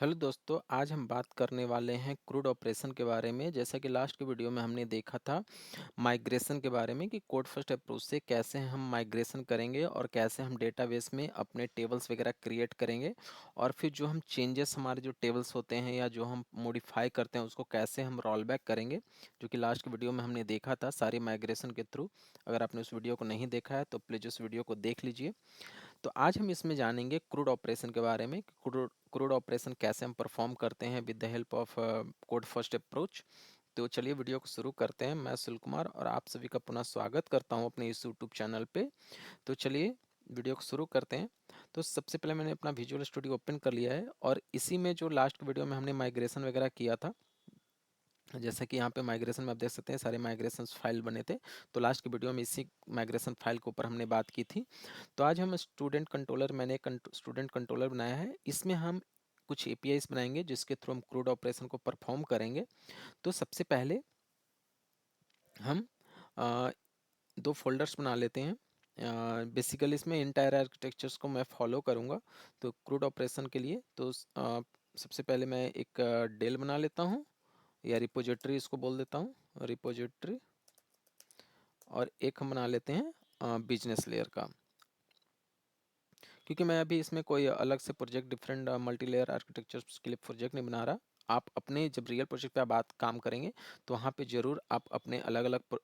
Hello दोस्तों, आज हम बात करने वाले हैं क्रूड ऑपरेशन के बारे में। जैसा कि लास्ट के वीडियो में हमने देखा था माइग्रेशन के बारे में कि कोड फर्स्ट अप्रोच से कैसे हम माइग्रेशन करेंगे और कैसे हम डेटाबेस में अपने टेबल्स वगैरह क्रिएट करेंगे, और फिर जो हम चेंजेस हमारे जो टेबल्स होते हैं या जो हम मॉडिफाई करते हैं उसको कैसे हम रोल बैक करेंगे, जो कि लास्ट के वीडियो में हमने देखा था सारी माइग्रेशन के थ्रू। अगर आपने उस वीडियो को नहीं देखा है तो प्लीज़ उस वीडियो को देख लीजिए। तो आज हम इसमें जानेंगे क्रूड ऑपरेशन के बारे में कि क्रूड क्रूड ऑपरेशन कैसे हम परफॉर्म करते हैं with the help of code first approach. तो चलिए वीडियो को शुरू करते हैं। मैं सुनील कुमार और आप सभी का पुनः स्वागत करता हूं अपने इस यूट्यूब चैनल पे। तो चलिए वीडियो को शुरू करते हैं। तो सबसे पहले मैंने अपना विजुअल स्टूडियो ओपन कर लिया है और इसी में जो लास्ट वीडियो में हमने माइग्रेशन वगैरह किया था, जैसा कि यहाँ पे माइग्रेशन में आप देख सकते हैं सारे माइग्रेशन फाइल बने थे। तो लास्ट की वीडियो में इसी माइग्रेशन फाइल के ऊपर हमने बात की थी। तो आज हम स्टूडेंट कंट्रोलर, मैंने एक स्टूडेंट कंट्रोलर बनाया है। इसमें हम कुछ एपीआईज बनाएंगे जिसके थ्रू हम क्रूड ऑपरेशन को परफॉर्म करेंगे। तो सबसे पहले हम अ, दो फोल्डर्स बना लेते हैं। बेसिकली इसमें इंटायर आर्किटेक्चर्स को मैं फॉलो करूँगा। तो क्रूड ऑपरेशन के लिए तो सबसे पहले मैं एक डेल बना लेता हूँ, या रिपोजिटरी इसको बोल देता हूँ, रिपोजिटरी। और एक हम बना लेते हैं बिजनेस लेयर का, क्योंकि मैं अभी इसमें कोई अलग से project different multi layer architecture के लिए प्रोजेक्ट नहीं बना रहा। आप अपने जब रियल प्रोजेक्ट पे आप बात काम करेंगे तो वहाँ पे ज़रूर आप अपने अलग अलग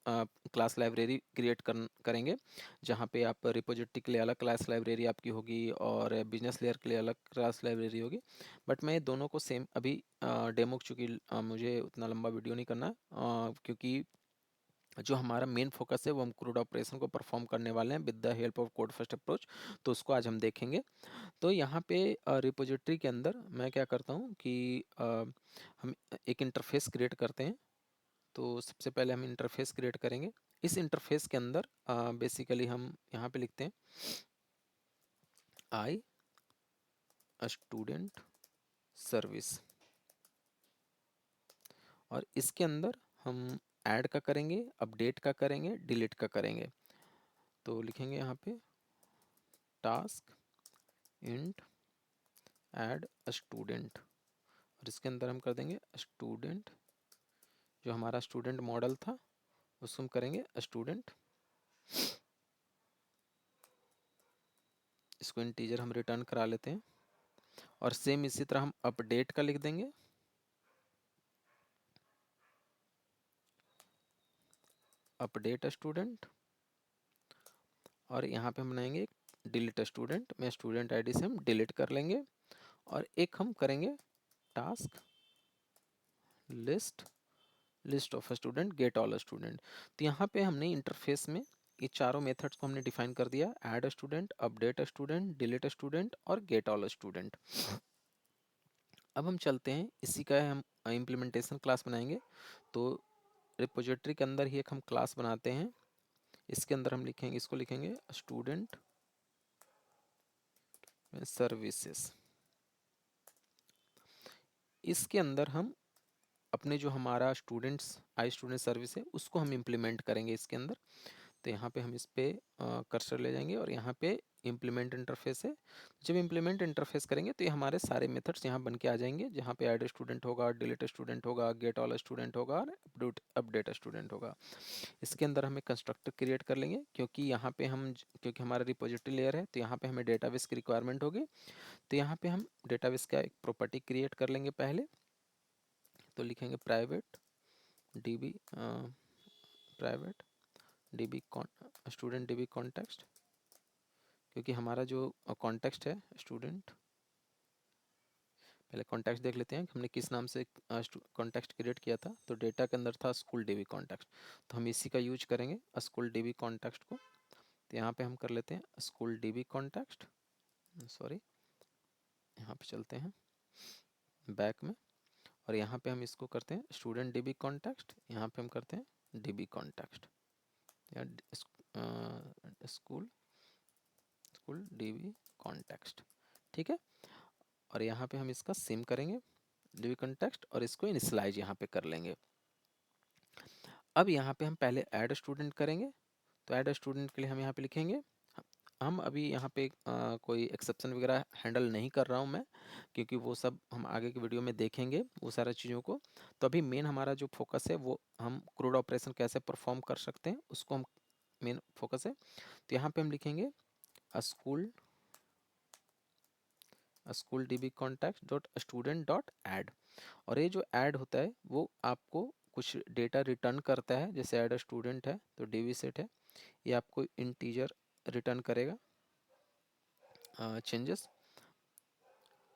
क्लास लाइब्रेरी क्रिएट करेंगे, जहाँ पे आप रिपोजिटरी के लिए अलग क्लास लाइब्रेरी आपकी होगी और बिजनेस लेयर के लिए अलग क्लास लाइब्रेरी होगी। बट मैं दोनों को सेम अभी डेमो, चूँकि मुझे उतना लंबा वीडियो नहीं करना, क्योंकि जो हमारा मेन फोकस है वो हम क्रूड ऑपरेशन को परफॉर्म करने वाले हैं with the help of code first approach. तो उसको आज हम देखेंगे। तो यहाँ पे रिपोजिटरी के अंदर मैं क्या करता हूँ कि हम एक इंटरफेस क्रिएट करते हैं। तो सबसे पहले हम इंटरफेस क्रिएट करेंगे। इस इंटरफेस के अंदर बेसिकली हम यहाँ पे लिखते हैं आई स्टूडेंट सर्विस, और इसके अंदर हम ऐड का करेंगे, अपडेट का करेंगे, डिलीट का करेंगे। तो लिखेंगे यहाँ पे टास्क इंट ऐड स्टूडेंट, और इसके अंदर हम कर देंगे स्टूडेंट। जो हमारा स्टूडेंट मॉडल था उसको हम करेंगे स्टूडेंट। इसको इंटीजर हम रिटर्न करा लेते हैं, और सेम इसी तरह हम अपडेट का लिख देंगे, अपडेट स्टूडेंट। और यहाँ पे हम बनाएंगे डिलीट स्टूडेंट, में स्टूडेंट आईडी से हम डिलीट कर लेंगे। और एक हम करेंगे task list, list of student, get all student. तो यहाँ पे हमने इंटरफेस में ये चारों मेथड्स को हमने डिफाइन कर दिया, add student, update student, delete student और गेट ऑल स्टूडेंट। अब हम चलते हैं, इसी का हम इम्प्लीमेंटेशन क्लास बनाएंगे। तो रिपोजिटरी के अंदर ही एक हम क्लास बनाते हैं। इसके अंदर हम लिखेंगे, इसको लिखेंगे स्टूडेंट सर्विसेज। इसके अंदर हम अपने जो हमारा स्टूडेंट्स आई स्टूडेंट सर्विस है उसको हम इम्प्लीमेंट करेंगे इसके अंदर। तो यहाँ पे हम इस पे कर्सर ले जाएंगे और यहाँ पे इम्प्लीमेंट इंटरफेस है। जब इम्प्लीमेंट इंटरफेस करेंगे तो ये हमारे सारे मेथड्स यहाँ बन के आ जाएंगे, जहाँ पे ऐड स्टूडेंट होगा, डिलीट स्टूडेंट होगा, गेट ऑल स्टूडेंट होगा और अपडेट स्टूडेंट होगा। इसके अंदर हमें कंस्ट्रक्टर क्रिएट कर लेंगे, क्योंकि यहाँ पे हम, क्योंकि हमारा रिपोजिटरी लेयर है तो यहाँ पे हमें डेटाबेस की रिक्वायरमेंट होगी। तो यहाँ पे हम डेटाबेस का एक प्रॉपर्टी क्रिएट कर लेंगे पहले। तो लिखेंगे private dB, private dB student dB context, क्योंकि हमारा जो कॉन्टेक्स्ट है स्टूडेंट, पहले कॉन्टेक्स्ट देख लेते हैं कि हमने किस नाम से कॉन्टेक्स्ट क्रिएट किया था। तो डेटा के अंदर था स्कूल डीबी कॉन्टेक्स्ट, तो हम इसी का यूज करेंगे स्कूल डीबी कॉन्टेक्स्ट को। तो यहाँ पे हम कर लेते हैं स्कूल डीबी कॉन्टेक्स्ट, सॉरी, यहाँ पे चलते हैं बैक में, और यहाँ पे हम इसको करते हैं स्टूडेंट डीबी कॉन्टेक्स्ट, यहाँ पे हम करते हैं डीबी कॉन्टेक्स्ट या स्कूल स्कूल डीबी कॉन्टेक्स्ट। ठीक है, और यहाँ पे हम इसका सिम करेंगे डीबी कॉन्टेक्स्ट और इसको इनिशियलाइज यहाँ पे कर लेंगे। अब यहाँ पे हम पहले ऐड स्टूडेंट करेंगे। तो ऐड स्टूडेंट के लिए हम यहाँ पे लिखेंगे हम अभी यहाँ पे कोई एक्सेप्शन वगैरह हैंडल नहीं कर रहा हूँ मैं, क्योंकि वो सब हम आगे के वीडियो में देखेंगे वो सारा चीज़ों को। तो अभी मेन हमारा जो फोकस है वो हम क्रूड ऑपरेशन कैसे परफॉर्म कर सकते हैं उसको हम मेन फोकस है। तो यहाँ पे हम लिखेंगे school school D B contact dot student dot add. और ये जो ऐड होता है वो आपको कुछ डेटा रिटर्न करता है। जैसे ऐड स्टूडेंट है तो डीबी सेट है, ये आपको इंटीजर रिटर्न करेगा चेंजेस।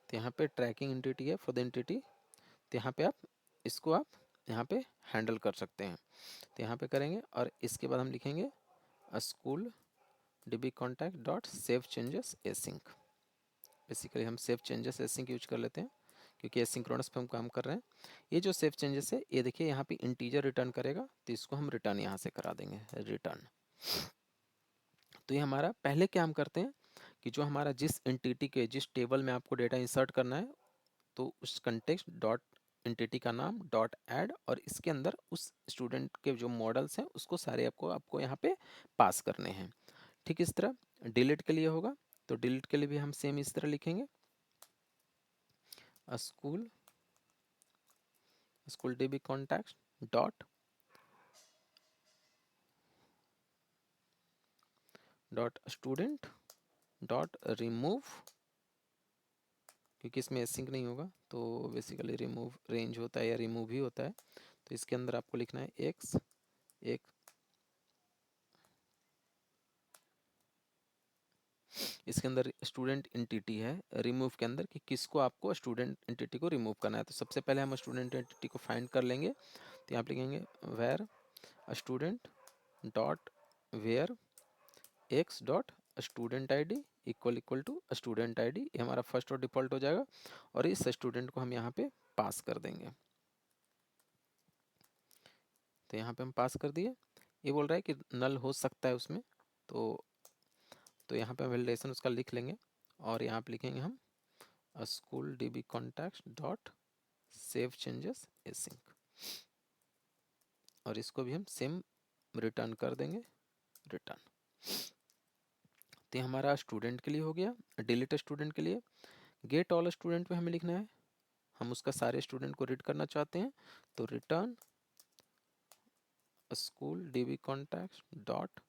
तो यहाँ पे ट्रैकिंग एंटिटी है फॉर द एंटिटी, तो यहाँ पे आप इसको आप यहाँ पे हैंडल कर सकते हैं। तो यहाँ पे करेंगे और इसके बाद हम लिखेंगे school db contact dot save changes async. Basically हम सेव चेंजेस एसिंक यूज कर लेते हैं क्योंकि एसिंक्रोनस पे हम काम कर रहे हैं। ये जो सेव चेंजेस है ये देखिए यहाँ पे इंटीजर रिटर्न करेगा, तो इसको हम रिटर्न यहाँ से करा देंगे रिटर्न। तो ये हमारा पहले क्या हम करते हैं कि जो हमारा जिस एंटिटी के जिस टेबल में आपको डेटा इंसर्ट करना है, तो उस कंटेक्स्ट डॉट एंटिटी का नाम डॉट ऐड और इसके अंदर उस स्टूडेंट के जो मॉडल्स हैं उसको सारे आपको यहाँ पे पास करने हैं। ठीक इस तरह डिलीट के लिए होगा, तो डिलीट के लिए भी हम सेम इस तरह लिखेंगे school school db contact dot student dot remove, क्योंकि इसमें एसिंक नहीं होगा तो बेसिकली रिमूव रेंज होता है या रिमूव ही होता है। तो इसके अंदर आपको लिखना है एक्स एक, इसके अंदर स्टूडेंट एंटिटी है रिमूव के अंदर कि किसको आपको स्टूडेंट एंटिटी को रिमूव करना है। तो सबसे पहले हम स्टूडेंट एंटिटी को फाइंड कर लेंगे। तो यहाँ पे लिखेंगे where student dot where x dot student I D equal to student I D, ये हमारा फर्स्ट और डिफॉल्ट हो जाएगा और इस स्टूडेंट को हम यहाँ पे पास कर देंगे। तो यहाँ पे हम पास कर दिए। ये बोल रहा है कि नल हो सकता है उसमें, तो यहाँ पे वैलिडेशन उसका लिख लेंगे और यहाँ पे लिखेंगे हम school db contact dot save changes async और इसको भी हम सेम रिटर्न कर देंगे रिटर्न। तो ये हमारा स्टूडेंट के लिए हो गया। डिलीट स्टूडेंट के लिए गेट ऑल स्टूडेंट में हमें लिखना है, हम उसका सारे स्टूडेंट को रीड करना चाहते हैं, तो return school db contact dot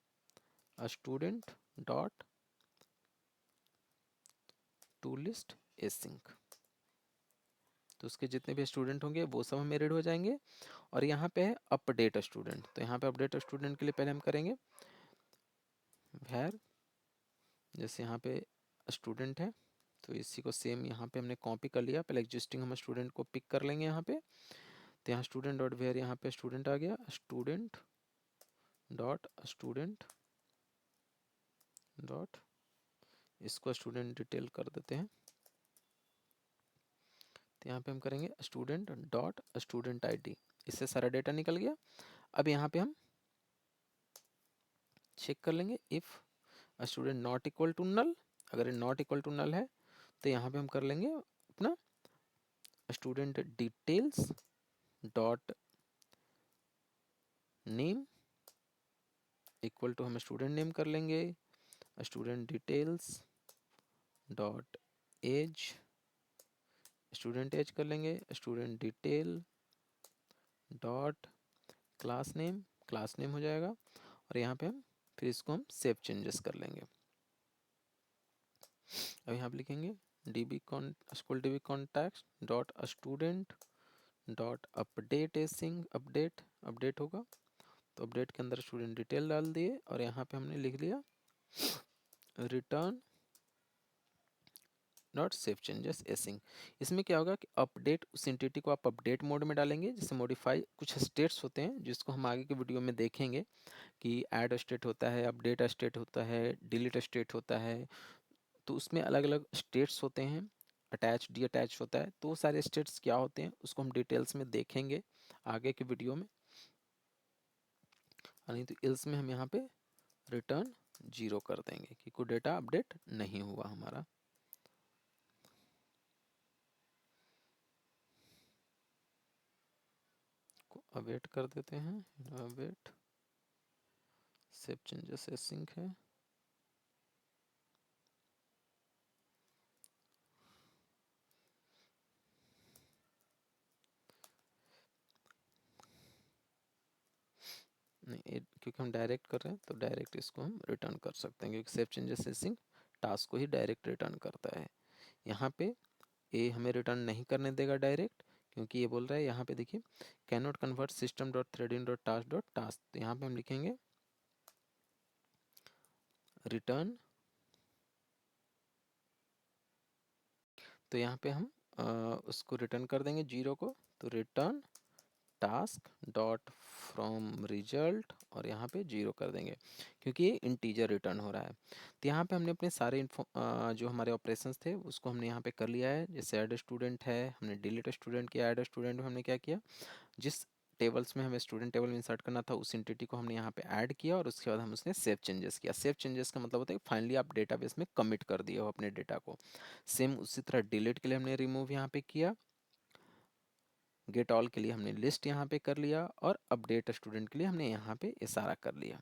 student dot to list async. तो उसके जितने भी स्टूडेंट होंगे वो सब हमें रीड हो जाएंगे। और यहाँ पे है अपडेट स्टूडेंट, तो यहाँ पे अपडेट स्टूडेंट के लिए पहले हम करेंगे वैर, जैसे यहाँ पे स्टूडेंट है तो इसी को सेम यहाँ पे हमने कॉपी कर लिया, पहले एग्जिस्टिंग हम स्टूडेंट को पिक कर लेंगे यहाँ पे। तो यहाँ स्टूडेंट डॉट वेयर यहाँ पे स्टूडेंट आ गया, स्टूडेंट डॉट स्टूडेंट डॉट इसको स्टूडेंट डिटेल कर देते हैं। तो यहाँ पे हम करेंगे स्टूडेंट डॉट स्टूडेंट आईडी, इससे सारा डेटा निकल गया। अब यहाँ पे हम चेक कर लेंगे if student not equal to null, अगर नॉट इक्वल टू नल है तो यहाँ पे हम कर लेंगे अपना student details dot name equal to हम स्टूडेंट नेम कर लेंगे student details dot age, student age कर लेंगे student detail dot class name हो जाएगा। और यहाँ पे हम फिर इसको हम सेव चेंजेस कर लेंगे। अब यहाँ पे लिखेंगे school db contact dot student dot update async, update होगा तो अपडेट के अंदर स्टूडेंट डिटेल डाल दिए और यहाँ पे हमने लिख लिया रिटर्न नॉट सेव चेंजेस एसिंग। इसमें क्या होगा कि अपडेट उस एंटिटी को आप अपडेट मोड में डालेंगे, जिससे मॉडिफाई कुछ स्टेट्स होते हैं जिसको हम आगे के वीडियो में देखेंगे कि ऐड स्टेट होता है, अपडेट स्टेट होता है, डिलीट स्टेट होता है। तो उसमें अलग अलग स्टेट्स होते हैं, अटैच डी अटैच होता है, तो वो सारे स्टेट्स क्या होते हैं उसको हम डिटेल्स में देखेंगे आगे के वीडियो में। नहीं तो इल्स में हम यहाँ पे रिटर्न 0 कर देंगे कि कोई डेटा अपडेट नहीं हुआ हमारा। को अवेट कर देते हैं, अवेट सेव चेंजेस एसिंक है। क्योंकि हम डायरेक्ट कर रहे हैं तो डायरेक्ट इसको हम रिटर्न कर सकते हैं, क्योंकि सेव चेंजेस सेसिंग टास्क को ही डायरेक्ट रिटर्न करता है। यहाँ पे ए हमें रिटर्न नहीं करने देगा डायरेक्ट, क्योंकि ये बोल रहा है यहाँ पे देखिए can not convert system dot threading dot task dot task, तो यहाँ पे हम लिखेंगे रिटर्न, तो यहाँ पे हम उसको रिटर्न कर देंगे 0 को, तो return task dot from result और यहाँ पे 0 कर देंगे, क्योंकि ये इंटीजर रिटर्न हो रहा है। तो यहाँ पे हमने अपने सारे जो हमारे ऑपरेशंस थे उसको हमने यहाँ पे कर लिया है। जैसे ऐड स्टूडेंट है, हमने डिलीट स्टूडेंट किया, ऐड स्टूडेंट में हमने क्या किया, जिस टेबल्स में हमें स्टूडेंट टेबल में इंसर्ट करना था उस एंटिटी को हमने यहाँ पे ऐड किया, और उसके बाद हम उसने सेव चेंजेस किया। सेव चेंजेस का मतलब होता है कि फाइनली आप डेटाबेस में कमिट कर दिए हो अपने डेटा को। सेम उसी तरह डिलीट के लिए हमने रिमूव यहाँ पे किया, गेट ऑल के लिए हमने लिस्ट यहाँ पे कर लिया, और अपडेट स्टूडेंट के लिए हमने यहाँ पे ये सारा कर लिया।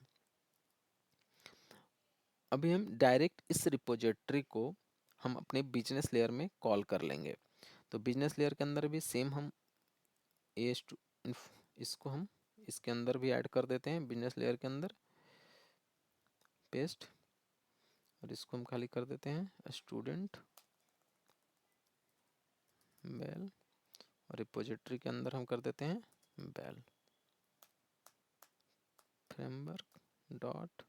अभी हम डायरेक्ट इस रिपोजिटरी को हम अपने बिजनेस लेयर में कॉल कर लेंगे। तो बिजनेस लेयर के अंदर भी सेम हम ए इसको हम इसके अंदर भी ऐड कर देते हैं, बिजनेस लेयर के अंदर पेस्ट, और इसको हम खाली कर देते हैं स्टूडेंट बेल, और रिपोजिटरी के अंदर हम कर देते हैं बेल फ्रेमवर्क डॉट,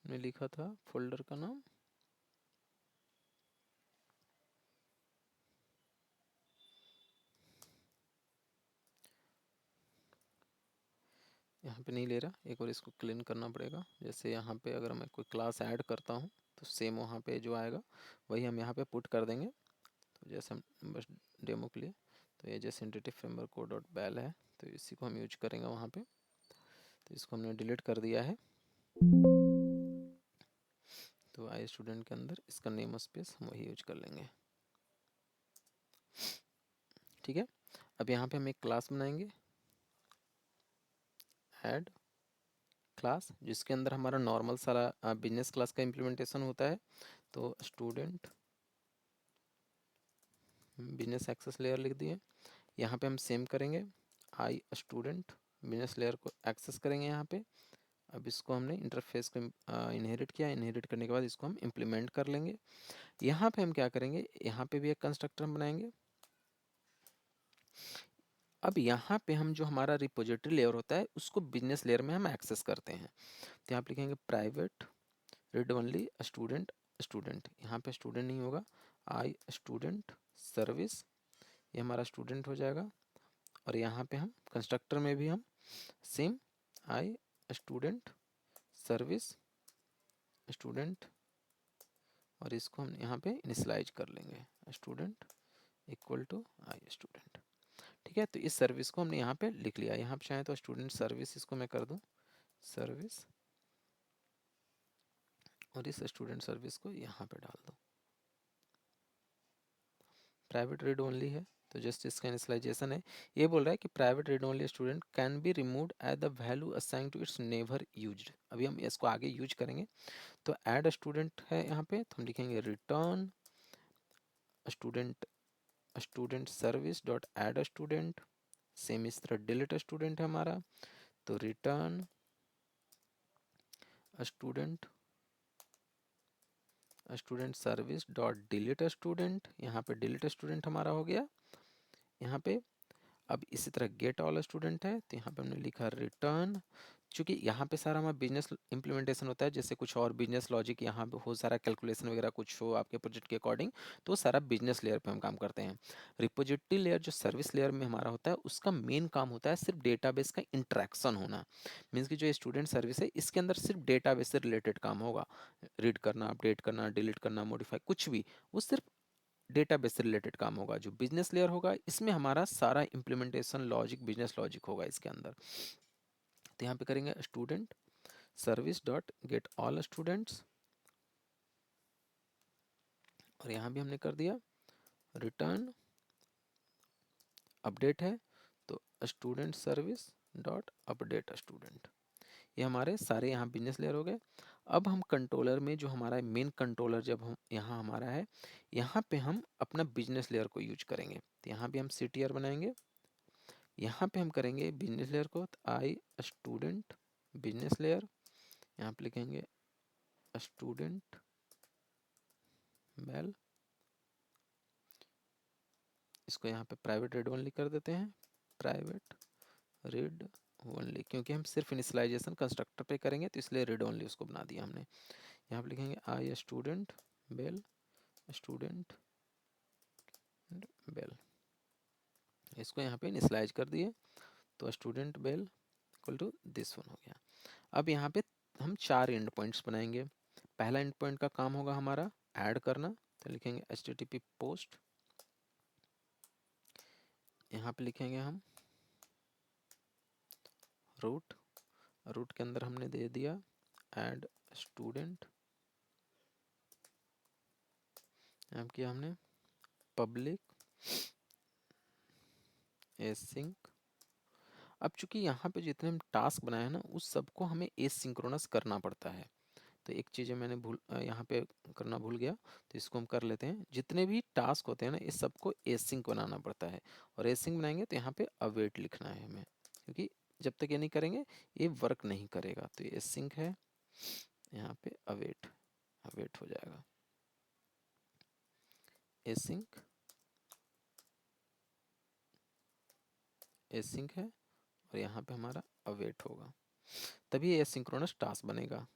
हमने लिखा था फोल्डर का नाम यहाँ पे नहीं ले रहा, एक बार इसको क्लीन करना पड़ेगा। जैसे यहाँ पे अगर मैं कोई क्लास ऐड करता हूँ तो सेम वहाँ पे जो आएगा वही हम यहाँ पे पुट कर देंगे। तो जैसे हम बस डेमो के लिए, तो ये जैसे entity framework code dot bell है, तो इसी को हम यूज करेंगे वहाँ पे। तो इसको हमने डिलीट कर दिया है। तो आई स्टूडेंट के अंदर इसका नेम स्पेस हम वही यूज कर लेंगे। ठीक है, अब यहाँ पे हम एक क्लास बनाएंगे ऐड क्लास, जिसके अंदर हमारा नॉर्मल सारा बिजनेस क्लास का इम्प्लीमेंटेशन होता है। तो स्टूडेंट बिजनेस एक्सेस लेयर लिख दिए, यहाँ पे हम सेम करेंगे आई स्टूडेंट बिजनेस लेयर को एक्सेस करेंगे यहाँ पे। अब इसको हमने इंटरफेस को इनहेरिट किया, इनहेरिट करने के बाद इसको हम इम्प्लीमेंट कर लेंगे। यहाँ पे हम क्या करेंगे, यहाँ पे भी एक कंस्ट्रक्टर बनाएंगे। अब यहाँ पे हम जो हमारा रिपोजिटरी लेयर होता है उसको बिजनेस लेयर में हम एक्सेस करते हैं। तो यहाँ पे लिखेंगे private read only student student, यहाँ पे स्टूडेंट नहीं होगा, आई स्टूडेंट सर्विस, ये हमारा स्टूडेंट हो जाएगा। और यहाँ पे हम कंस्ट्रक्टर में भी हम same I student service student, और इसको हम यहाँ पे इनिशियलाइज कर लेंगे student equal to I student. ठीक है, तो इस सर्विस को हमने यहाँ पे लिख लिया। यहाँ पे चाहे तो स्टूडेंट सर्विस इसको मैं कर दूँ सर्विस, और इस स्टूडेंट सर्विस को यहाँ पे डाल दूँ। प्राइवेट रीड ओनली है तो जस्ट इसका इनिशियलाइजेशन है। ये बोल रहा है कि private read only student can be removed at the value assign to it's never used. अभी हम इसको आगे यूज करेंगे। तो ऐड स्टूडेंट है यहाँ पे, तो हम लिखेंगे return student student service dot add student. Same इस तरह डिलीट स्टूडेंट है हमारा, तो return student student service dot delete student, यहाँ पे डिलीट स्टूडेंट हमारा हो गया यहाँ पे। अब इसी तरह गेट ऑल स्टूडेंट है, तो यहाँ पे हमने लिखा रिटर्न, क्योंकि यहाँ पे सारा हमारा बिजनेस इंप्लीमेंटेशन होता है। जैसे कुछ और बिजनेस लॉजिक यहाँ पे हो, सारा कैलकुलेशन वगैरह कुछ हो आपके प्रोजेक्ट के अकॉर्डिंग, तो सारा बिजनेस लेयर पे हम काम करते हैं। रिपोजिटरी लेयर जो सर्विस लेयर में हमारा होता है उसका मेन काम होता है सिर्फ डेटाबेस का इंटरेक्शन होना। मीन्स कि जो स्टूडेंट सर्विस है इसके अंदर सिर्फ डेटाबेस से रिलेटेड काम होगा, रीड करना, अपडेट करना, डिलीट करना, मॉडिफाई, कुछ भी, वो सिर्फ डेटाबेस से रिलेटेड काम होगा। जो बिजनेस लेयर होगा इसमें हमारा सारा इंप्लीमेंटेशन लॉजिक, बिजनेस लॉजिक होगा इसके अंदर। तो यहाँ पे करेंगे student service dot get all students, और यहाँ भी हमने कर दिया रिटर्न अपडेट है, तो student service dot update student. ये हमारे सारे यहाँ बिजनेस लेयर हो गए। अब हम कंट्रोलर में जो हमारा मेन कंट्रोलर जब हम यहाँ हमारा है, यहाँ पे हम अपना बिजनेस लेयर को यूज करेंगे। तो यहाँ भी हम CTR बनाएंगे यहाँ पे हम करेंगे बिजनेस लेयर को, आई स्टूडेंट बिजनेस लेयर, यहाँ पे लिखेंगे स्टूडेंट बेल, इसको यहाँ पे प्राइवेट रीड ओनली कर देते हैं, प्राइवेट रीड ओनली, क्योंकि हम सिर्फ इनिशियलाइजेशन कंस्ट्रक्टर पे करेंगे तो इसलिए रीड ओनली उसको बना दिया हमने। यहाँ पे लिखेंगे I student bell, student bell, इसको यहाँ पे इनिशियलाइज कर दिए, तो student bell equal to this one हो गया। अब यहाँ पे हम 4 एंड पॉइंट्स बनाएंगे। पहला एंड पॉइंट का काम होगा हमारा ऐड करना, तो लिखेंगे http पोस्ट, यहाँ पे लिखेंगे हम रूट, रूट के अंदर हमने दे दिया ऐड स्टूडेंट, यहाँ किया हमने पब्लिक एसिंक। अब चूंकि यहाँ पे जितने हम टास्क बनाए हैं ना उस सबको हमें एसिंक्रोनस करना पड़ता है, तो एक चीज़ मैंने यहाँ पे करना भूल गया, तो इसको हम कर लेते हैं। जितने भी टास्क होते हैं ना इस सबको एसिंक बनाना पड़ता है, और एसिंक बनाएंगे तो यहाँ पे अवेट लिखना है हमें, क्योंकि जब तक ये नहीं करेंगे ये वर्क नहीं करेगा। तो ये एसिंक है, यहाँ पे अवेट, अवेट हो जाएगा, एसिंक, एसिंक है, और यहाँ पे हमारा अवेट होगा, तभी ये एसिंक्रोनस टास्क बनेगा।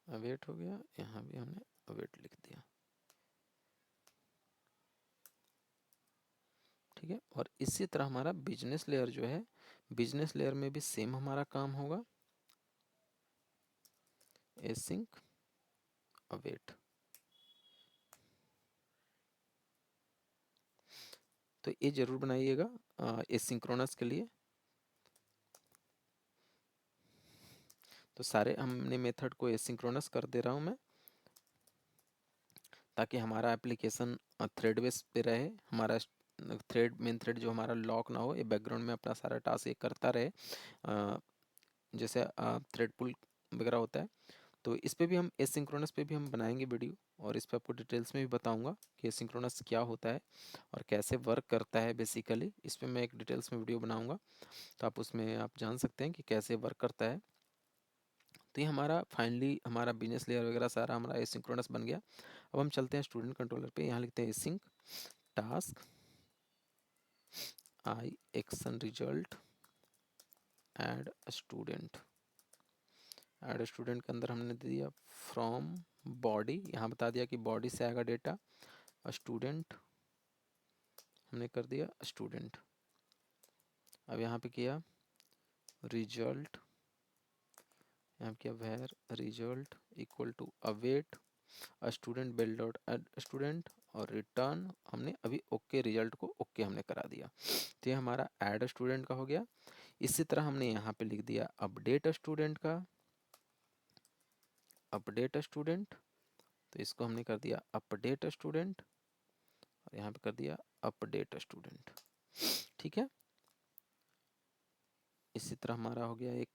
अवेट हो गया, यहाँ भी हमने अवेट लिख दिया, ठीक है। और इसी तरह हमारा बिजनेस लेयर जो है, बिजनेस लेयर में भी सेम हमारा काम होगा, एसिंक अवेट। तो ये जरूर बनाइएगा एसिंक्रोनस के लिए। तो सारे हमने मेथड को एसिंक्रोनस कर दे रहा हूँ मैं, ताकि हमारा एप्लीकेशन थ्रेड बेस पे रहे, हमारा थ्रेड, मेन थ्रेड जो हमारा लॉक ना हो, ये बैकग्राउंड में अपना सारा टास्क ये करता रहे, जैसे थ्रेड पुल वगैरह होता है। तो इस पे भी हम एसिंक्रोनस पे भी हम बनाएंगे वीडियो, और इस पे आपको डिटेल्स में भी बताऊंगा कि एसिंक्रोनस क्या होता है और कैसे वर्क करता है बेसिकली। इस पे मैं एक डिटेल्स में वीडियो बनाऊंगा, तो आप उसमें आप जान सकते हैं कि कैसे वर्क करता है। तो ये हमारा फाइनली हमारा बिजनेस लेयर वगैरह सारा हमारा एसिंक्रोनस बन गया। अब हम चलते हैं स्टूडेंट कंट्रोलर पे, यहाँ लिखते हैं async task I action result add student, add student के अंदर हमने दे दिया फ्रॉम बॉडी, यहाँ बता दिया कि बॉडी से आएगा डेटा, स्टूडेंट हमने कर दिया स्टूडेंट। अब यहाँ पे किया रिजल्ट, यहाँ पे किया where result equal to await student bell dot add student, और रिटर्न हमने अभी ओके रिजल्ट को ओके हमने करा दिया। तो ये हमारा ऐड स्टूडेंट का हो गया। इसी तरह हमने यहाँ पे लिख दिया अपडेट स्टूडेंट का, अपडेट स्टूडेंट, तो इसको हमने कर दिया अपडेट स्टूडेंट, और यहाँ पे कर दिया अपडेट स्टूडेंट, ठीक है। इसी तरह हमारा हो गया एक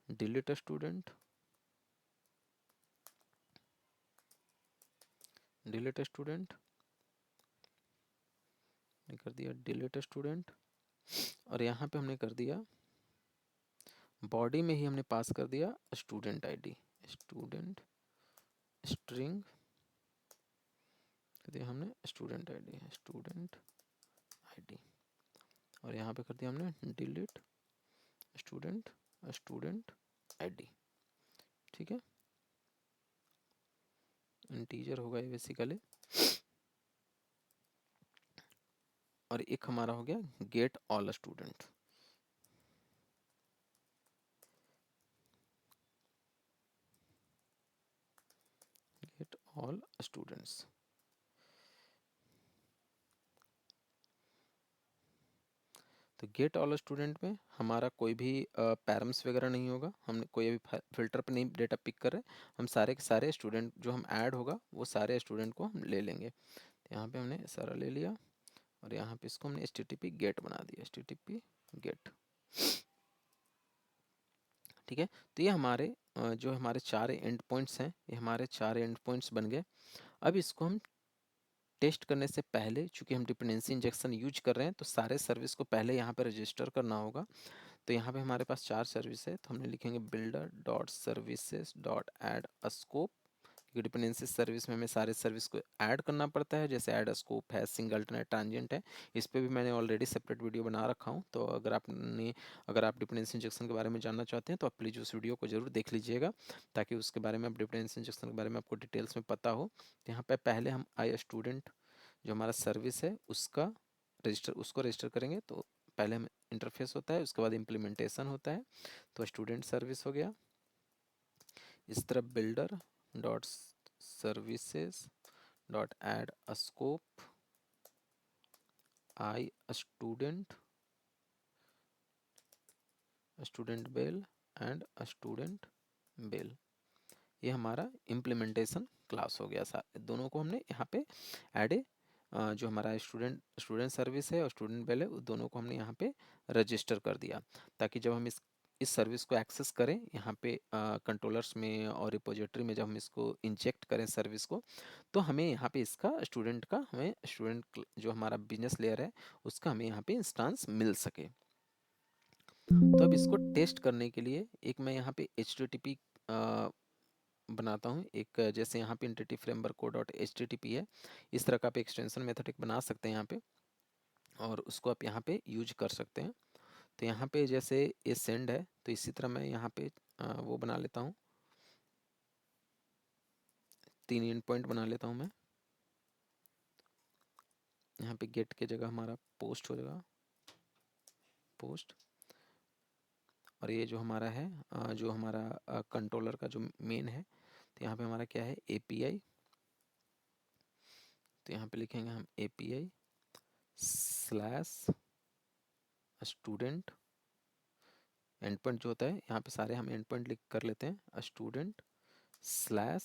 डिलीट स्टूडेंट, डिलीट स्टूडेंट ने कर दिया डिलीट स्टूडेंट, और यहाँ पे हमने कर दिया बॉडी में ही हमने पास कर दिया स्टूडेंट आईडी, स्टूडेंट स्ट्रिंग कर दिया हमने स्टूडेंट आईडी, स्टूडेंट आईडी, और यहाँ पे कर दिया हमने डिलीट स्टूडेंट, स्टूडेंट आईडी, ठीक है। इंटीजर होगा ये बेसिकली। और एक हमारा हो गया get all student, get all students. तो गेट ऑल स्टूडेंट में हमारा कोई भी पैरम्स वगैरह नहीं होगा, हमने कोई भी फिल्टर पर नहीं डेटा पिक कर रहे, हम सारे के सारे स्टूडेंट जो हम ऐड होगा वो सारे स्टूडेंट को हम ले लेंगे। तो यहाँ पे हमने सारा ले लिया, और यहाँ पे इसको हमने HTTP गेट बना दिया, HTTP गेट, ठीक है। तो ये हमारे जो हमारे 4 एंड पॉइंट्स हैं, ये हमारे 4 एंड पॉइंट्स बन गए। अब इसको हम टेस्ट करने से पहले, चूंकि हम डिपेंडेंसी इंजेक्शन यूज कर रहे हैं, तो सारे सर्विस को पहले यहाँ पे रजिस्टर करना होगा। तो यहाँ पे हमारे पास 4 सर्विस है, तो हमने लिखेंगे builder dot services dot add a scope, क्योंकि डिपेंडेंसी सर्विस में हमें सारे सर्विस को ऐड करना पड़ता है, जैसे ऐड अ स्कोप है, सिंगलटन है, ट्रांजिएंट है। इस पे भी मैंने ऑलरेडी सेपरेट वीडियो बना रखा हूँ, तो अगर आप डिपेंडेंसी इंजेक्शन के बारे में जानना चाहते हैं तो आप प्लीज़ उस वीडियो को जरूर देख लीजिएगा, ताकि उसके बारे में, आप डिपेंडेंसी इंजेक्शन के बारे में आपको डिटेल्स में पता हो। तो यहाँ पे पहले हम आई स्टूडेंट जो हमारा सर्विस है उसको रजिस्टर करेंगे। तो पहले हम इंटरफेस होता है, उसके बाद इम्प्लीमेंटेशन होता है। तो स्टूडेंट सर्विस हो गया, इस तरफ builder dot services dot add a scope I student bell and student bell. ये हमारा इम्प्लीमेंटेशन क्लास हो गया। दोनों को हमने यहाँ पे ऐड जो हमारा स्टूडेंट सर्विस है और स्टूडेंट बेल है, दोनों को हमने यहाँ पे रजिस्टर कर दिया, ताकि जब हम इस सर्विस को एक्सेस करें यहाँ पे कंट्रोलर्स में और रिपोजिटरी में, जब हम इसको इंजेक्ट करें सर्विस को, तो हमें यहाँ पे इसका हमें स्टूडेंट जो हमारा बिजनेस लेयर है उसका हमें यहाँ पे इंस्टांस मिल सके। तो अब इसको टेस्ट करने के लिए एक मैं यहाँ पे HTTP बनाता हूँ, एक जैसे यहाँ पे entity framework co dot HTTP है, इस तरह का आप एक्सटेंशन मेथड बना सकते हैं यहाँ पे, और उसको आप यहाँ पे यूज कर सकते हैं। तो यहाँ पे जैसे ये सेंड है, तो इसी तरह मैं यहाँ पे वो बना लेता हूँ, 3 एंड पॉइंट बना लेता हूँ मैं। यहाँ पे गेट के जगह हमारा पोस्ट हो जाएगा, पोस्ट। और ये जो हमारा है जो हमारा कंट्रोलर का जो मेन है, तो यहाँ पे हमारा क्या है, API। तो यहाँ पे लिखेंगे हम API slash student, and point जो होता है, यहाँ पे सारे हम एंड पॉइंट लिख कर लेते हैं, स्टूडेंट स्लैश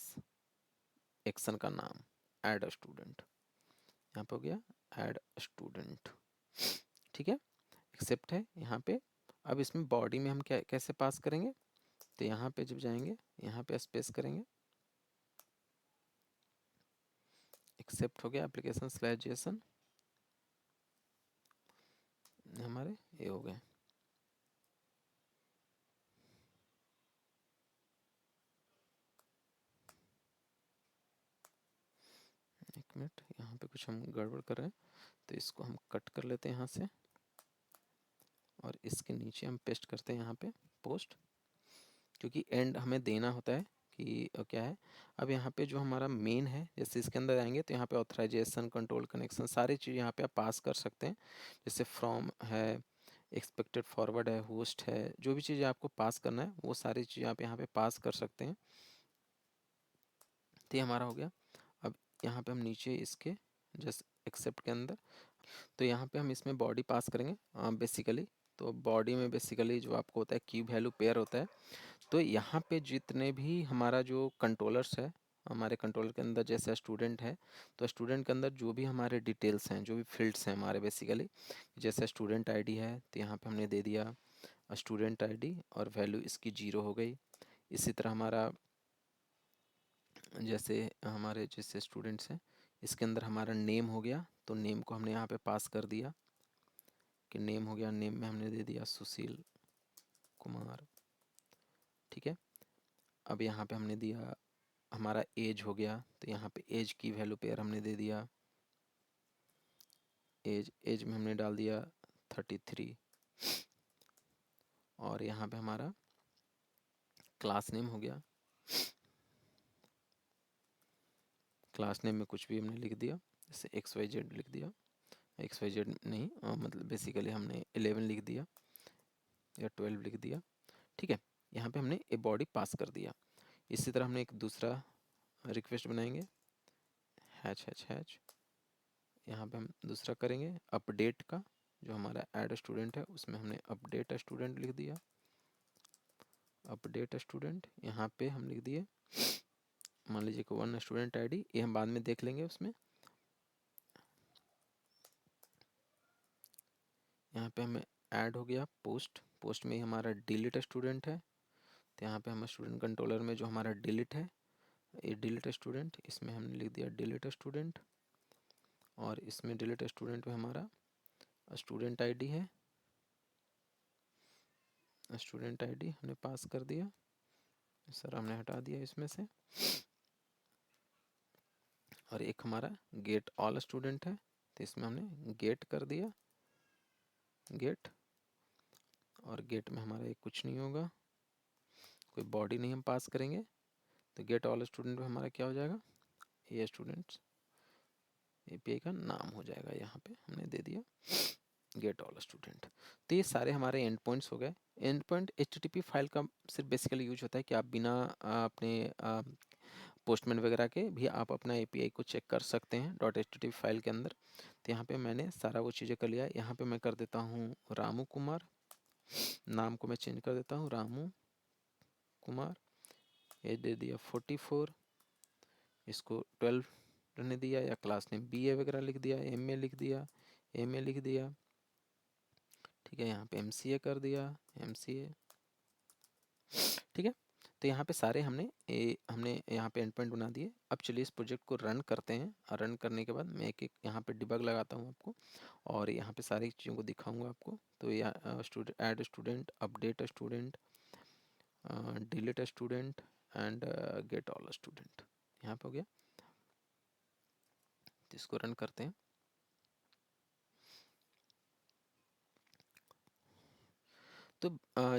एक्शन का नाम ऐड स्टूडेंट, यहाँ पे हो गया ऐड स्टूडेंट। ठीक है, एक्सेप्ट है यहाँ पे। अब इसमें बॉडी में हम क्या कैसे पास करेंगे, तो यहाँ पे जब जाएंगे, यहाँ पे स्पेस करेंगे, एक्सेप्ट हो गया, एप्लीकेशन स्लैश जेसन हमारे ये हो गए। एक मिनट, यहाँ पे कुछ हम गड़बड़ कर रहे हैं, तो इसको हम कट कर लेते हैं यहाँ से, और इसके नीचे हम पेस्ट करते हैं यहाँ पे पोस्ट, क्योंकि एंड हमें देना होता है कि क्या है। अब यहाँ पे जो हमारा मेन है, जैसे इसके अंदर आएंगे तो यहाँ पे ऑथराइजेशन, कंट्रोल, कनेक्शन, सारी चीज़ यहाँ पे आप पास कर सकते हैं, जैसे फ्रॉम है, एक्सपेक्टेड फॉरवर्ड है, होस्ट है, जो भी चीज़ें आपको पास करना है वो सारी चीज़ें आप यहाँ पे पास कर सकते हैं। तो ये हमारा हो गया। अब यहाँ पे हम नीचे इसके जस्ट एक्सेप्ट के अंदर, तो यहाँ पे हम इसमें बॉडी पास करेंगे बेसिकली। तो बॉडी में बेसिकली जो आपको होता है की वैल्यू पेयर होता है। तो यहाँ पे जितने भी हमारा जो कंट्रोलर्स है, हमारे कंट्रोलर के अंदर जैसे स्टूडेंट है, तो स्टूडेंट के अंदर जो भी हमारे डिटेल्स हैं, जो भी फील्ड्स हैं हमारे बेसिकली, जैसे स्टूडेंट आईडी है तो यहाँ पे हमने दे दिया स्टूडेंट आईडी और वैल्यू इसकी 0 हो गई। इसी तरह हमारा जैसे स्टूडेंट्स हैं, इसके अंदर हमारा नेम हो गया, तो नेम को हमने यहाँ पे पास कर दिया कि नेम हो गया, नेम में हमने दे दिया सुशील कुमार। ठीक है, अब यहाँ पे हमने दिया हमारा एज हो गया, तो यहाँ पे एज की वैल्यू पेयर हमने दे दिया, एज में हमने डाल दिया 33। और यहाँ पे हमारा क्लास नेम हो गया, क्लास नेम में कुछ भी हमने लिख दिया, जैसे XYZ लिख दिया, XYZ नहीं मतलब बेसिकली हमने 11 लिख दिया या 12 लिख दिया। ठीक है, यहाँ पे हमने ए बॉडी पास कर दिया। इसी तरह हमने एक दूसरा रिक्वेस्ट बनाएंगे, हैच हैच हैच, यहाँ पे हम दूसरा करेंगे अपडेट का, जो हमारा ऐड स्टूडेंट है उसमें हमने अपडेट स्टूडेंट लिख दिया, अपडेट स्टूडेंट। यहाँ पे हम लिख दिए मान लीजिए कि 1 स्टूडेंट आईडी, ये हम बाद में देख लेंगे उसमें। यहाँ पे हमें ऐड हो गया पोस्ट, पोस्ट में हमारा डिलीट स्टूडेंट है, तो यहाँ पे हम स्टूडेंट कंट्रोलर में जो हमारा डिलीट है ये डिलीट स्टूडेंट, इसमें हमने लिख दिया डिलीट स्टूडेंट, और इसमें डिलीट स्टूडेंट में हमारा स्टूडेंट आईडी है, स्टूडेंट आईडी हमने पास कर दिया। सर हमने हटा दिया इसमें से। और एक हमारा गेट ऑल स्टूडेंट है, तो इसमें हमने गेट कर दिया, गेट। और गेट में हमारा एक कुछ नहीं होगा, कोई बॉडी नहीं हम पास करेंगे, तो गेट ऑल स्टूडेंट में हमारा क्या हो जाएगा, ये स्टूडेंट्स एपीआई का नाम हो जाएगा। यहाँ पे हमने दे दिया गेट ऑल स्टूडेंट। तो ये सारे हमारे एंड पॉइंट्स हो गए। एंड पॉइंट एचटीटीपी फाइल का सिर्फ बेसिकली यूज होता है कि आप बिना अपने पोस्टमैन वगैरह के भी आप अपना एपीआई को चेक कर सकते हैं डॉट एचटीटीपी फाइल के अंदर। तो यहाँ पे मैंने सारा वो चीज़ें कर लिया। यहाँ पे मैं कर देता हूँ रामू कुमार, नाम को मैं चेंज कर देता हूँ रामू कुमार, एज दे दिया 44, इसको 12 रहने दिया, या क्लास नेम बीए वगैरह लिख दिया, एमए लिख दिया, एमए लिख दिया, ठीक है। यहाँ पे एमसीए कर दिया, एमसीए, ठीक है। तो यहाँ पे सारे हमने यहाँ पे एंड पॉइंट बना दिए। अब चलिए इस प्रोजेक्ट को रन करते हैं, और रन करने के बाद मैं एक एक यहाँ पे डिबग लगाता हूँ आपको, और यहाँ पे सारी चीज़ों को दिखाऊंगा आपको। तो या student, add student, update student, delete student and get all student, यहाँ पे हो गया। तो इसको रन करते हैं। तो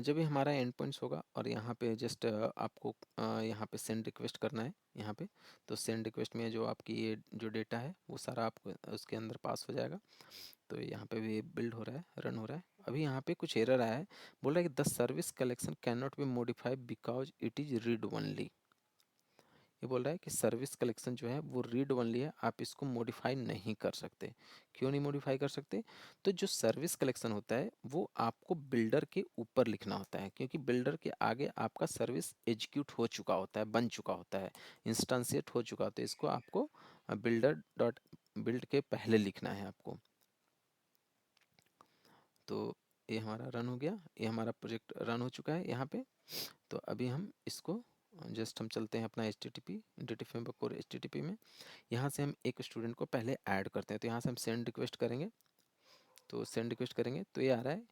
जब ये हमारा एंड पॉइंट्स होगा, और यहाँ पे जस्ट आपको यहाँ पे सेंड रिक्वेस्ट करना है यहाँ पे। तो सेंड रिक्वेस्ट में जो आपकी ये जो डेटा है वो सारा आपको उसके अंदर पास हो जाएगा। तो यहाँ पे भी बिल्ड हो रहा है, रन हो रहा है। अभी यहाँ पे कुछ एरर आया है, बोल रहा है कि the service collection can not be modified because it is read only. ये बोल रहा है कि सर्विस कलेक्शन जो है वो रीड ओनली है, आप इसको मॉडिफाई नहीं कर सकते। क्यों नहीं मॉडिफाई कर सकते? तो जो सर्विस कलेक्शन होता है वो आपको बिल्डर के ऊपर लिखना होता है, क्योंकि बिल्डर के आगे आपका सर्विस एग्जीक्यूट हो चुका होता है, बन चुका होता है, इंस्टेंशिएट हो चुका होता है। इसको आपको बिल्डर डॉट बिल्ड के पहले लिखना है आपको। तो ये हमारा रन हो गया, ये हमारा प्रोजेक्ट रन हो चुका है यहाँ पे। तो अभी हम इसको जस्ट हम चलते हैं अपना HTTP interactive framework core HTTP में। यहाँ से हम एक स्टूडेंट को पहले ऐड करते हैं। तो यहाँ से हम सेंड रिक्वेस्ट करेंगे, तो सेंड रिक्वेस्ट करेंगे तो ये आ रहा है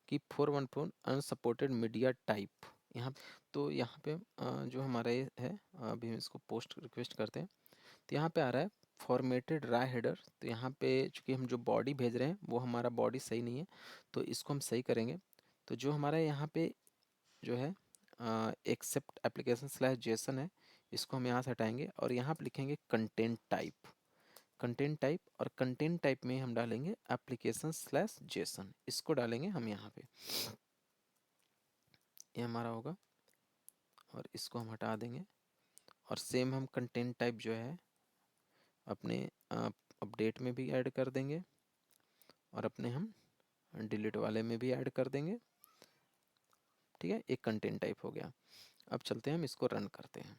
कि 414 अनसपोर्टेड मीडिया टाइप। यहाँ तो यहाँ पे जो हमारा ये है, अभी हम इसको पोस्ट रिक्वेस्ट करते हैं। तो यहाँ पे आ रहा है फॉर्मेटेड रा हेडर। तो यहाँ पे चूँकि हम जो बॉडी भेज रहे हैं वो हमारा बॉडी सही नहीं है, तो इसको हम सही करेंगे। तो जो हमारा यहाँ पे जो है एक्सेप्ट एप्लीकेशन स्लैश जेसन है, इसको हम यहाँ से हटाएंगे और यहाँ पे लिखेंगे कंटेंट टाइप, कंटेंट टाइप। और कंटेंट टाइप में हम डालेंगे एप्लीकेशन स्लैश जेसन, इसको डालेंगे हम यहाँ पे, ये हमारा होगा। और इसको हम हटा देंगे। और सेम हम कंटेंट टाइप जो है अपने अपडेट में भी ऐड कर देंगे, और अपने हम डिलीट वाले में भी ऐड कर देंगे, ठीक है। एक कंटेंट टाइप हो गया। अब चलते हैं हम इसको रन करते हैं।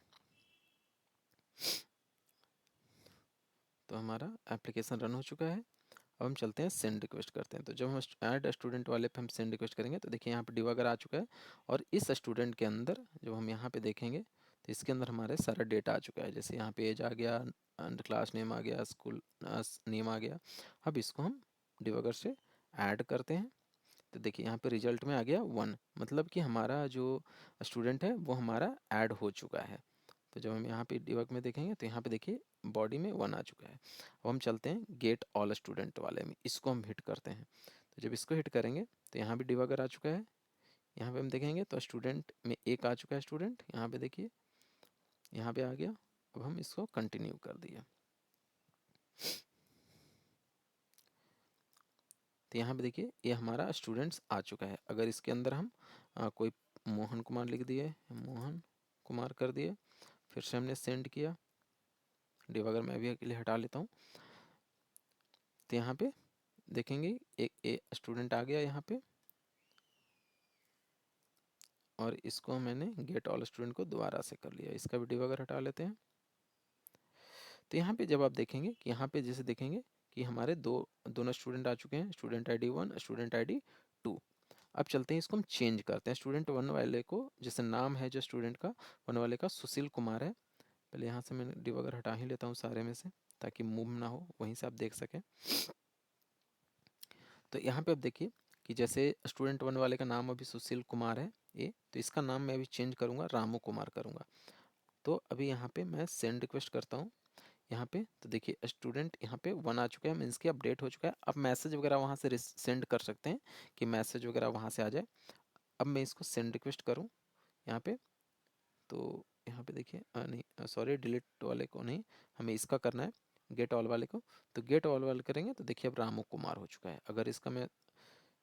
तो हमारा एप्लीकेशन रन हो चुका है। अब हम चलते हैं सेंड रिक्वेस्ट करते हैं। तो जब हम ऐड स्टूडेंट वाले पे हम सेंड रिक्वेस्ट करेंगे तो देखिए यहाँ पे डिबगर आ चुका है, और इस स्टूडेंट के अंदर जब हम यहाँ पे देखेंगे तो इसके अंदर हमारे सारा डेटा आ चुका है। जैसे यहाँ पे एज आ गया, क्लास नेम आ गया, स्कूल नेम आ गया। अब इसको हम डिबगर से ऐड करते हैं। तो देखिए यहाँ पे रिजल्ट में आ गया 1, मतलब कि हमारा जो स्टूडेंट है वो हमारा ऐड हो चुका है। तो जब हम यहाँ पे डिबग में देखेंगे तो यहाँ पे देखिए बॉडी में 1 आ चुका है। अब हम चलते हैं गेट ऑल स्टूडेंट वाले में, इसको हम हिट करते हैं। तो जब इसको हिट करेंगे तो यहाँ भी डिबगर आ चुका है। यहाँ पे हम देखेंगे तो स्टूडेंट में 1 आ चुका है स्टूडेंट, यहाँ पे देखिए यहाँ पे आ गया। अब हम इसको कंटिन्यू कर दिए। तो यहाँ पे देखिए ये हमारा स्टूडेंट्स आ चुका है। अगर इसके अंदर हम कोई मोहन कुमार लिख दिए, मोहन कुमार कर दिए, फिर से हमने सेंड किया, डिबगर मैं भी अकेले हटा लेता हूँ। तो यहाँ पे देखेंगे एक स्टूडेंट आ गया यहाँ पे, और इसको मैंने गेट ऑल स्टूडेंट को दोबारा से कर लिया। इसका भी डिबगर हटा लेते हैं। तो यहाँ पे जब आप देखेंगे कि यहाँ पे जैसे देखेंगे कि हमारे दोनों स्टूडेंट आ चुके हैं, स्टूडेंट ID 1, स्टूडेंट ID 2। अब चलते हैं इसको हम चेंज करते हैं। स्टूडेंट 1 वाले को, जैसे नाम है जो स्टूडेंट का 1 वाले का सुशील कुमार है, पहले यहाँ से मैं डिबगर हटा ही लेता हूँ सारे में से, ताकि मूव ना हो, वहीं से आप देख सकें। तो यहाँ पे आप देखिए कि जैसे स्टूडेंट 1 वाले का नाम अभी सुशील कुमार है ये, तो इसका नाम मैं अभी चेंज करूँगा, रामू कुमार करूँगा। तो अभी यहाँ पे मैं सेंड रिक्वेस्ट करता हूँ यहाँ पे, तो देखिए स्टूडेंट यहाँ पे 1 आ चुका है, मीन्स कि अपडेट हो चुका है। अब मैसेज वगैरह वहाँ से सेंड कर सकते हैं कि मैसेज वगैरह वहाँ से आ जाए। अब मैं इसको सेंड रिक्वेस्ट करूँ यहाँ पे, तो यहाँ पे देखिए नहीं सॉरी, डिलीट वाले को नहीं, हमें इसका करना है, गेट ऑल वाले को। तो गेट ऑल वाले करेंगे तो देखिए अब रामू कुमार हो चुका है। अगर इसका मैं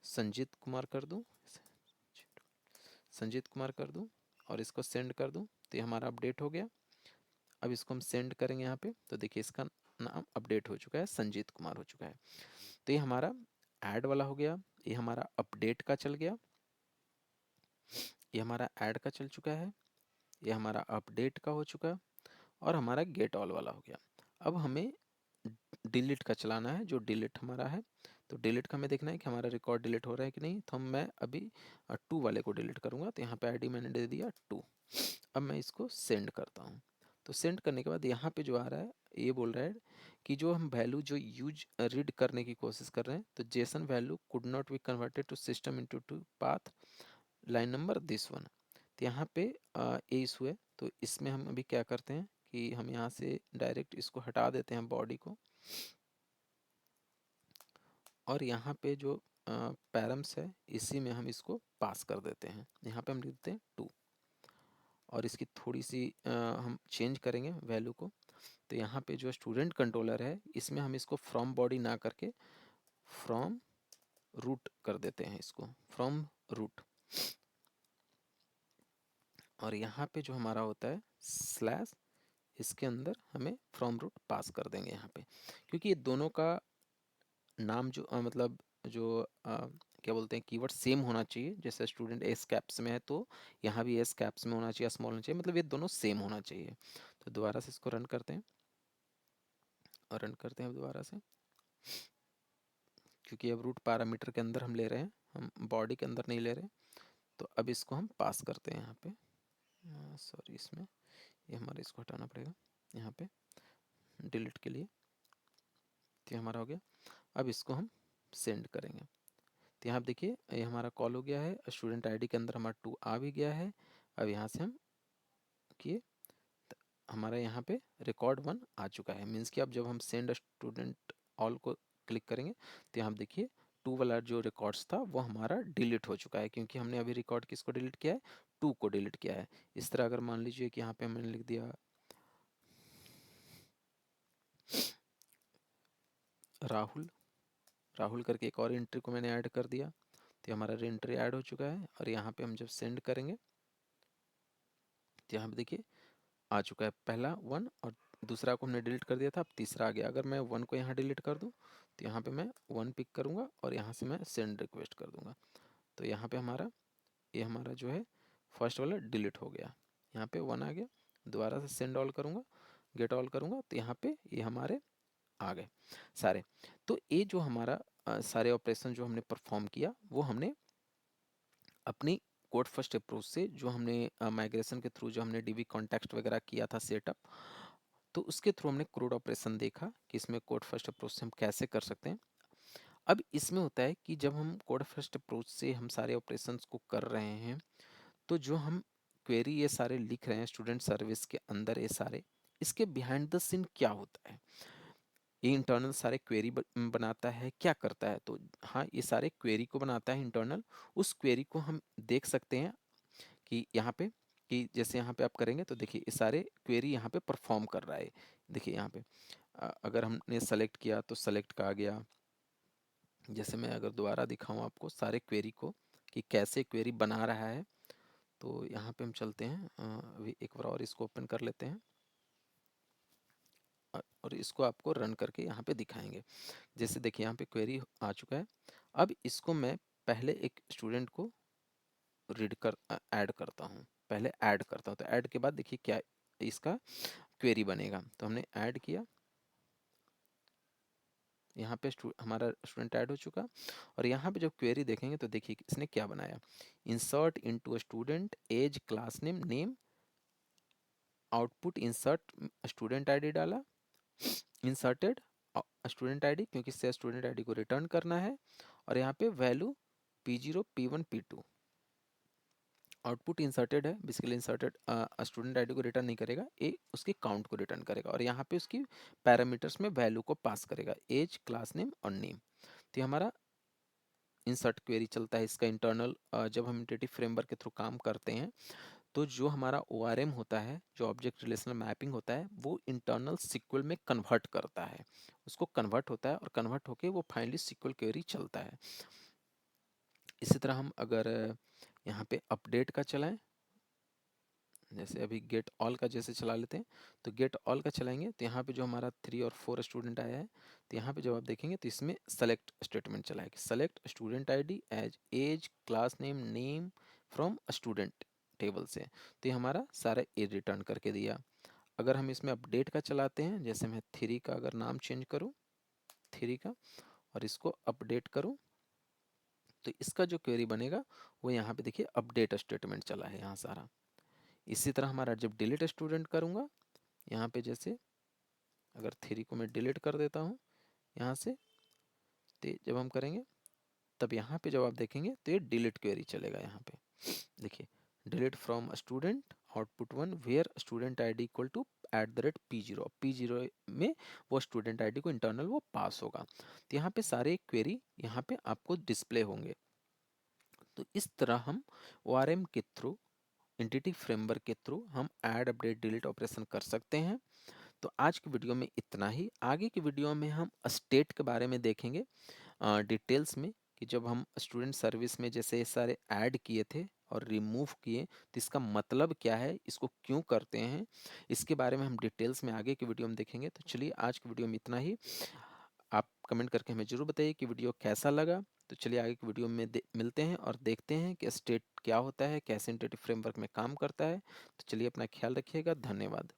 संजीत कुमार कर दूँ, संजीत कुमार कर दूँ और इसको सेंड कर दूँ, तो ये हमारा अपडेट हो गया। अब इसको हम सेंड करेंगे यहाँ पे, तो देखिए इसका नाम अपडेट हो चुका है, संजीत कुमार हो चुका है। तो ये हमारा ऐड वाला हो गया, ये हमारा अपडेट का चल गया, ये हमारा ऐड का चल चुका है, ये हमारा अपडेट का हो चुका, और हमारा गेट ऑल वाला हो गया। अब हमें डिलीट का चलाना है, जो डिलीट हमारा है। तो डिलीट का हमें देखना है कि हमारा रिकॉर्ड डिलीट हो रहा है कि नहीं। तो मैं अभी 2 वाले को डिलीट करूँगा, तो यहाँ पे आईडी मैंने दे दिया 2। अब मैं इसको सेंड करता हूँ। तो सेंड करने के बाद यहाँ पे जो आ रहा है, ये बोल रहा है कि जो हम वैल्यू जो यूज रीड करने की कोशिश कर रहे हैं, तो JSON value could not be converted to system into to path line number this one. तो यहाँ पे ये इशू है। तो इसमें हम अभी क्या करते हैं कि हम यहाँ से डायरेक्ट इसको हटा देते हैं बॉडी को, और यहाँ पे जो पैरम्स है इसी में हम इसको पास कर देते हैं। यहाँ पे हम लिख देते हैं 2, और इसकी थोड़ी सी हम चेंज करेंगे वैल्यू को। तो यहाँ पे जो स्टूडेंट कंट्रोलर है इसमें हम इसको फ्रॉम बॉडी ना करके फ्रॉम रूट कर देते हैं, इसको फ्रॉम रूट। और यहाँ पे जो हमारा होता है स्लैश, इसके अंदर हमें फ्रॉम रूट पास कर देंगे यहाँ पे, क्योंकि ये दोनों का नाम जो मतलब जो क्या बोलते हैं कीवर्ड सेम होना चाहिए। जैसे स्टूडेंट एस कैप्स में है तो यहाँ भी एस कैप्स में होना चाहिए, स्मॉल होना चाहिए, मतलब ये दोनों सेम होना चाहिए। तो दोबारा से इसको रन करते हैं, और रन करते हैं अब दोबारा से, क्योंकि अब रूट पैरामीटर के अंदर हम ले रहे हैं, हम बॉडी के अंदर नहीं ले रहे। तो अब इसको हम पास करते हैं यहाँ पे, सॉरी इसमें ये हमारे इसको हटाना पड़ेगा यहाँ पे डिलीट के लिए। तो ये हमारा हो गया। अब इसको हम सेंड करेंगे, तो यहाँ आप देखिए ये हमारा कॉल हो गया है, स्टूडेंट आईडी के अंदर हमारा 2 आ भी गया है। अब यहाँ से हम किए, हमारा यहाँ पे रिकॉर्ड 1 आ चुका है, मीन्स कि अब जब हम सेंड स्टूडेंट ऑल को क्लिक करेंगे तो यहाँ आप देखिए 2 वाला जो रिकॉर्ड्स था वो हमारा डिलीट हो चुका है, क्योंकि हमने अभी रिकॉर्ड किसको डिलीट किया है, 2 को डिलीट किया है। इस तरह अगर मान लीजिए कि यहाँ पे मैंने लिख दिया राहुल, राहुल करके एक और एंट्री को मैंने ऐड कर दिया, तो हमारा एंट्री ऐड हो चुका है। और यहाँ पे हम जब सेंड करेंगे तो यहाँ पे देखिए आ चुका है पहला 1, और दूसरा को हमने डिलीट कर दिया था, अब तीसरा आ गया। अगर मैं 1 को यहाँ डिलीट कर दूँ तो यहाँ पे मैं 1 पिक करूँगा और यहाँ से मैं सेंड रिक्वेस्ट कर दूँगा। तो यहाँ पे हमारा ये हमारा जो है फर्स्ट वाला डिलीट हो गया, यहाँ पे 1 आ गया। दोबारा से सेंड ऑल करूँगा, गेट ऑल करूँगा, तो यहाँ पे ये हमारे आ गए सारे। तो ये जो हमारा सारे ऑपरेशन जो हमने परफॉर्म किया वो हमने अपनी कोड फर्स्ट अप्रोच से, जो हमने माइग्रेशन के थ्रू जो हमने डीबी कॉन्टेक्स्ट वगैरह किया था सेटअप, तो उसके थ्रू हमने क्रूड ऑपरेशन देखा कि इसमें कोड फर्स्ट अप्रोच से हम कैसे कर सकते हैं। अब इसमें होता है कि जब हम कोड फर्स्ट अप्रोच से हम सारे ऑपरेशंस को कर रहे हैं, तो जो हम क्वेरी ये सारे लिख रहे हैं स्टूडेंट सर्विस के अंदर, ये सारे इसके बिहाइंड द सीन क्या होता है, ये इंटरनल सारे क्वेरी बनाता है, क्या करता है। तो हाँ, ये सारे क्वेरी को बनाता है इंटरनल। उस क्वेरी को हम देख सकते हैं कि यहाँ पे, कि जैसे यहाँ पे आप करेंगे तो देखिए ये सारे क्वेरी यहाँ पे परफॉर्म कर रहा है। देखिए यहाँ पे अगर हमने सेलेक्ट किया तो सेलेक्ट का आ गया। जैसे मैं अगर दोबारा दिखाऊं आपको सारे क्वेरी को कि कैसे क्वेरी बना रहा है, तो यहाँ पे हम चलते हैं, अभी एक बार और इसको ओपन कर लेते हैं, और इसको आपको रन करके यहाँ पे दिखाएंगे। जैसे देखिए यहाँ पे क्वेरी आ चुका है। अब इसको मैं पहले एक स्टूडेंट को रीड कर ऐड करता हूँ, पहले ऐड करता हूँ। तो ऐड के बाद देखिए क्या इसका क्वेरी बनेगा। तो हमने ऐड किया, यहाँ पे हमारा स्टूडेंट ऐड हो चुका। और यहाँ पे जब क्वेरी देखेंगे तो देखिए इसने क्या बनाया, insert into student as class name name output insert student ID डाला, इंसर्टेड स्टूडेंट आईडी, क्योंकि इससे स्टूडेंट आईडी को रिटर्न करना है, और यहाँ पे value P0 P1 P2। Output inserted है, बेसिकली इंसर्टेड स्टूडेंट आईडी को रिटर्न नहीं करेगा, ए उसकी काउंट को रिटर्न करेगा, और यहाँ पे उसकी पैरामीटर्स में वैल्यू को पास करेगा, एज, क्लास नेम और नेम। तो ये हमारा इंसर्ट क्वेरी चलता है। इसका इंटरनल जब हम इंटरेटिव फ्रेमवर्क के थ्रू काम करते हैं तो जो हमारा ORM होता है, जो ऑब्जेक्ट रिलेशनल मैपिंग होता है, वो इंटरनल सिक्वल में कन्वर्ट करता है, उसको कन्वर्ट होता है, और कन्वर्ट होके वो फाइनली सिक्वल क्वेरी चलता है। इसी तरह हम अगर यहाँ पे अपडेट का चलाएं, जैसे अभी गेट ऑल का जैसे चला लेते हैं, तो गेट ऑल का चलाएंगे तो यहाँ पे जो हमारा 3 और 4 स्टूडेंट आया है, तो यहाँ पे जब आप देखेंगे तो इसमें सेलेक्ट स्टेटमेंट चला है कि select student ID as as class name name from student table से, तो ये हमारा सारा ए रिटर्न करके दिया। अगर हम इसमें अपडेट का चलाते हैं, जैसे मैं 3 का अगर नाम चेंज करूँ 3 का, और इसको अपडेट करूँ, तो इसका जो क्वेरी बनेगा वो यहाँ पे देखिए अपडेट स्टेटमेंट चला है यहाँ सारा। इसी तरह हमारा जब डिलीट स्टूडेंट करूँगा, यहाँ पे जैसे अगर 3 को मैं डिलीट कर देता हूँ यहाँ से, तो जब हम करेंगे तब यहाँ पे जब आप देखेंगे तो ये डिलीट क्वेरी चलेगा। यहाँ पे देखिए delete from student output 1 where student ID equal to @P0, P0 में वो स्टूडेंट आईडी को इंटरनल वो पास होगा। तो यहाँ पे सारे क्वेरी यहाँ पे आपको डिस्प्ले होंगे। तो इस तरह हम ORM के थ्रू, एंटिटी फ्रेमवर्क के थ्रू हम ऐड अपडेट डिलीट ऑपरेशन कर सकते हैं। तो आज की वीडियो में इतना ही। आगे की वीडियो में हम स्टेट के बारे में देखेंगे डिटेल्स में, कि जब हम स्टूडेंट सर्विस में जैसे सारे ऐड किए थे और रिमूव किए तो इसका मतलब क्या है, इसको क्यों करते हैं, इसके बारे में हम डिटेल्स में आगे की वीडियो में देखेंगे। तो चलिए आज की वीडियो में इतना ही। आप कमेंट करके हमें ज़रूर बताइए कि वीडियो कैसा लगा। तो चलिए आगे की वीडियो में मिलते हैं और देखते हैं कि स्टेट क्या होता है, कैसे इंटरेटिव फ्रेमवर्क में काम करता है। तो चलिए अपना ख्याल रखिएगा। धन्यवाद।